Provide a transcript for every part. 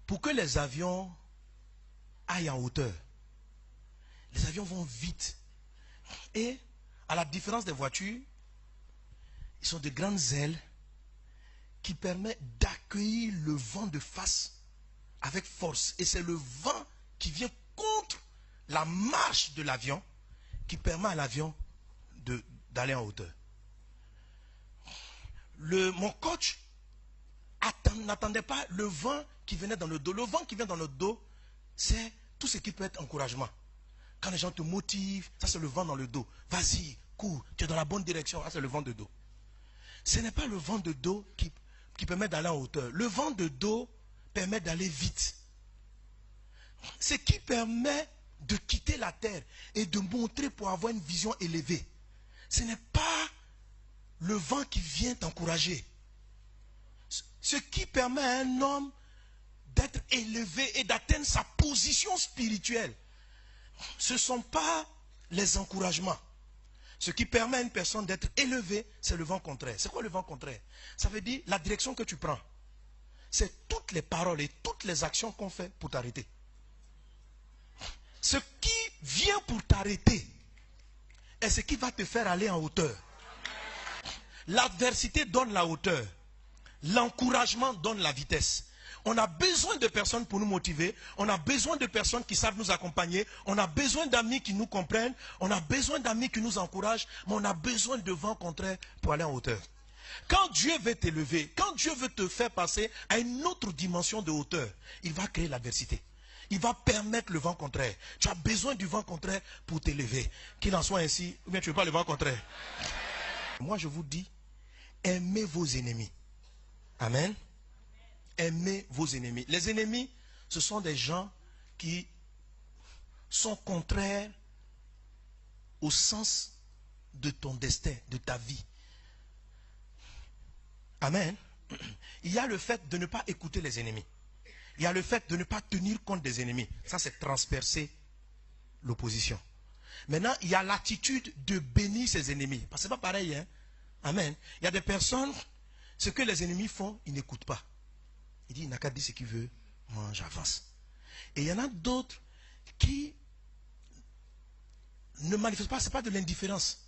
Pour que les avions aillent en hauteur, les avions vont vite. Et à la différence des voitures, ils sont de grandes ailes qui permettent d'accueillir le vent de face avec force. Et c'est le vent qui vient contre la marche de l'avion qui permet à l'avion d'aller en hauteur. Mon coach n'attendait pas le vent qui venait dans le dos. Le vent qui vient dans le dos, c'est tout ce qui peut être encouragement. Quand les gens te motivent, ça c'est le vent dans le dos. Vas-y, cours, tu es dans la bonne direction, ça c'est le vent de dos. Ce n'est pas le vent de dos qui permet d'aller en hauteur. Le vent de dos permet d'aller vite. Ce qui permet de quitter la terre et de montrer pour avoir une vision élevée. Ce n'est pas le vent qui vient t'encourager. Ce qui permet à un homme d'être élevé et d'atteindre sa position spirituelle, ce ne sont pas les encouragements. Ce qui permet à une personne d'être élevée, c'est le vent contraire. C'est quoi le vent contraire? Ça veut dire la direction que tu prends. C'est toutes les paroles et toutes les actions qu'on fait pour t'arrêter. Ce qui vient pour t'arrêter est ce qui va te faire aller en hauteur. L'adversité donne la hauteur. L'encouragement donne la vitesse. On a besoin de personnes pour nous motiver. On a besoin de personnes qui savent nous accompagner. On a besoin d'amis qui nous comprennent. On a besoin d'amis qui nous encouragent. Mais on a besoin de vent contraire pour aller en hauteur. Quand Dieu veut t'élever, quand Dieu veut te faire passer à une autre dimension de hauteur, il va créer l'adversité. Il va permettre le vent contraire. Tu as besoin du vent contraire pour t'élever. Qu'il en soit ainsi, ou bien tu ne veux pas le vent contraire. Moi je vous dis, aimez vos ennemis. Amen. Aimez vos ennemis. Les ennemis, ce sont des gens qui sont contraires au sens de ton destin, de ta vie. Amen. Il y a le fait de ne pas écouter les ennemis. Il y a le fait de ne pas tenir compte des ennemis. Ça, c'est transpercer l'opposition. Maintenant, il y a l'attitude de bénir ses ennemis. Parce que ce n'est pas pareil. Hein? Amen. Il y a des personnes, ce que les ennemis font, ils n'écoutent pas. Il dit, il n'a qu'à dire ce qu'il veut, moi j'avance. Et il y en a d'autres qui ne manifestent pas, ce n'est pas de l'indifférence.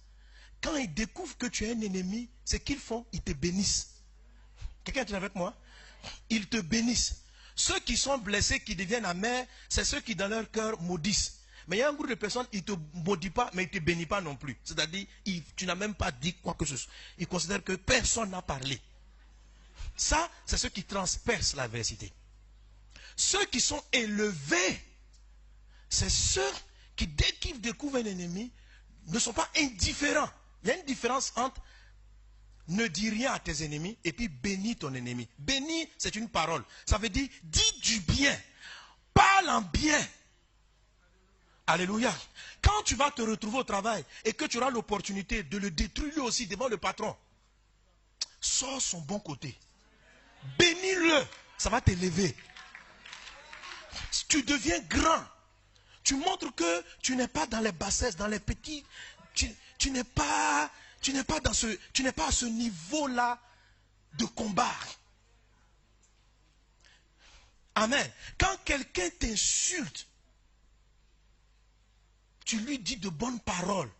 Quand ils découvrent que tu es un ennemi, ce qu'ils font, ils te bénissent. Quelqu'un est avec moi? Ils te bénissent. Ceux qui sont blessés, qui deviennent amers, c'est ceux qui dans leur cœur maudissent. Mais il y a un groupe de personnes, ils ne te maudissent pas, mais ils ne te bénissent pas non plus. C'est-à-dire, tu n'as même pas dit quoi que ce soit. Ils considèrent que personne n'a parlé. Ça, c'est ceux qui transpercent l'adversité. Ceux qui sont élevés, c'est ceux qui, dès qu'ils découvrent un ennemi, ne sont pas indifférents. Il y a une différence entre ne dis rien à tes ennemis et puis bénis ton ennemi. Bénis, c'est une parole. Ça veut dire, dis du bien. Parle en bien. Alléluia. Quand tu vas te retrouver au travail et que tu auras l'opportunité de le détruire lui aussi devant le patron, sors son bon côté. Bénis-le. Ça va t'élever. Tu deviens grand. Tu montres que tu n'es pas dans les bassesses, dans les petits. Tu n'es pas à ce niveau-là de combat. Amen. Quand quelqu'un t'insulte, tu lui dis de bonnes paroles.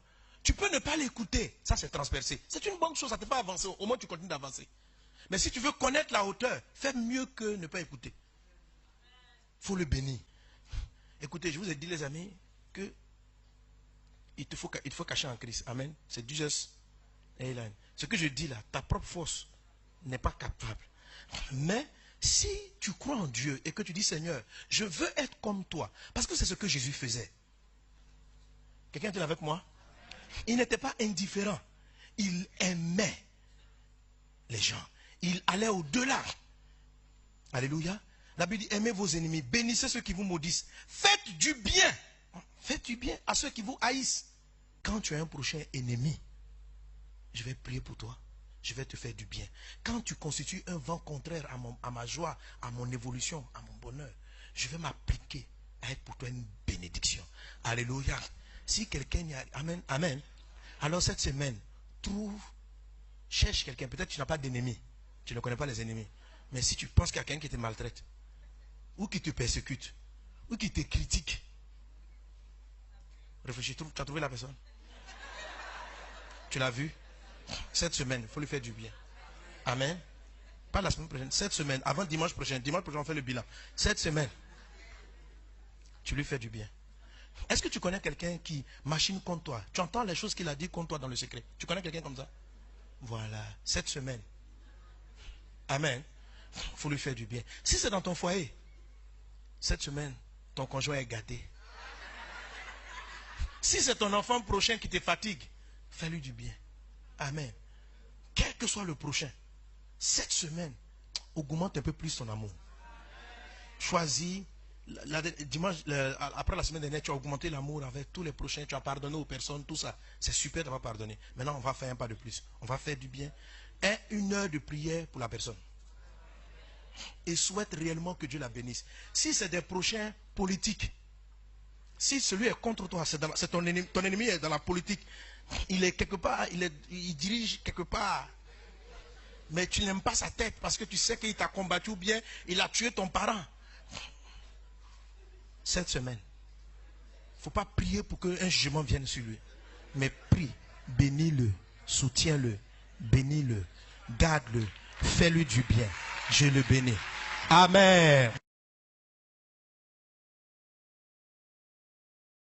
Tu peux ne pas l'écouter. Ça, c'est transpercé. C'est une bonne chose, ça ne te fait pas avancer. Au moins, tu continues d'avancer. Mais si tu veux connaître la hauteur, fais mieux que ne pas écouter. Il faut le bénir. Écoutez, je vous ai dit, les amis, que il faut cacher en Christ. Amen. C'est du geste. Ce que je dis là, ta propre force n'est pas capable. Mais si tu crois en Dieu et que tu dis, Seigneur, je veux être comme toi, parce que c'est ce que Jésus faisait. Quelqu'un est avec moi? Il n'était pas indifférent. Il aimait les gens. Il allait au-delà. Alléluia. La Bible dit, aimez vos ennemis, bénissez ceux qui vous maudissent. Faites du bien. Faites du bien à ceux qui vous haïssent. Quand tu as un prochain ennemi, je vais prier pour toi. Je vais te faire du bien. Quand tu constitues un vent contraire à ma joie, à mon évolution, à mon bonheur, je vais m'appliquer à être pour toi une bénédiction. Alléluia. Si quelqu'un y a... Amen. Amen. Alors cette semaine, cherche quelqu'un. Peut-être que tu n'as pas d'ennemi. Tu ne connais pas les ennemis. Mais si tu penses qu'il y a quelqu'un qui te maltraite, ou qui te persécute, ou qui te critique. Réfléchis, tu as trouvé la personne? Tu l'as vu? Cette semaine, il faut lui faire du bien. Amen. Pas la semaine prochaine, cette semaine, avant dimanche prochain. Dimanche prochain, on fait le bilan. Cette semaine, tu lui fais du bien. Est-ce que tu connais quelqu'un qui machine contre toi? Tu entends les choses qu'il a dit contre toi dans le secret. Tu connais quelqu'un comme ça? Voilà, cette semaine. Amen. Il faut lui faire du bien. Si c'est dans ton foyer, cette semaine, ton conjoint est gâté. Si c'est ton enfant prochain qui te fatigue, fais-lui du bien. Amen. Quel que soit le prochain, cette semaine, augmente un peu plus ton amour. Choisis, dimanche, après la semaine dernière, tu as augmenté l'amour avec tous les prochains, tu as pardonné aux personnes, tout ça. C'est super d'avoir pardonné. Maintenant, on va faire un pas de plus. On va faire du bien. Et 1 heure de prière pour la personne. Et souhaite réellement que Dieu la bénisse. Si c'est des prochains politiques, si celui est contre toi, c'est ton ennemi est dans la politique, il est quelque part, il dirige quelque part. Mais tu n'aimes pas sa tête parce que tu sais qu'il t'a combattu ou bien il a tué ton parent. Cette semaine, il ne faut pas prier pour qu'un jugement vienne sur lui. Mais prie, bénis-le, soutiens-le, bénis-le, garde-le, fais-lui du bien. Je le bénis. Amen.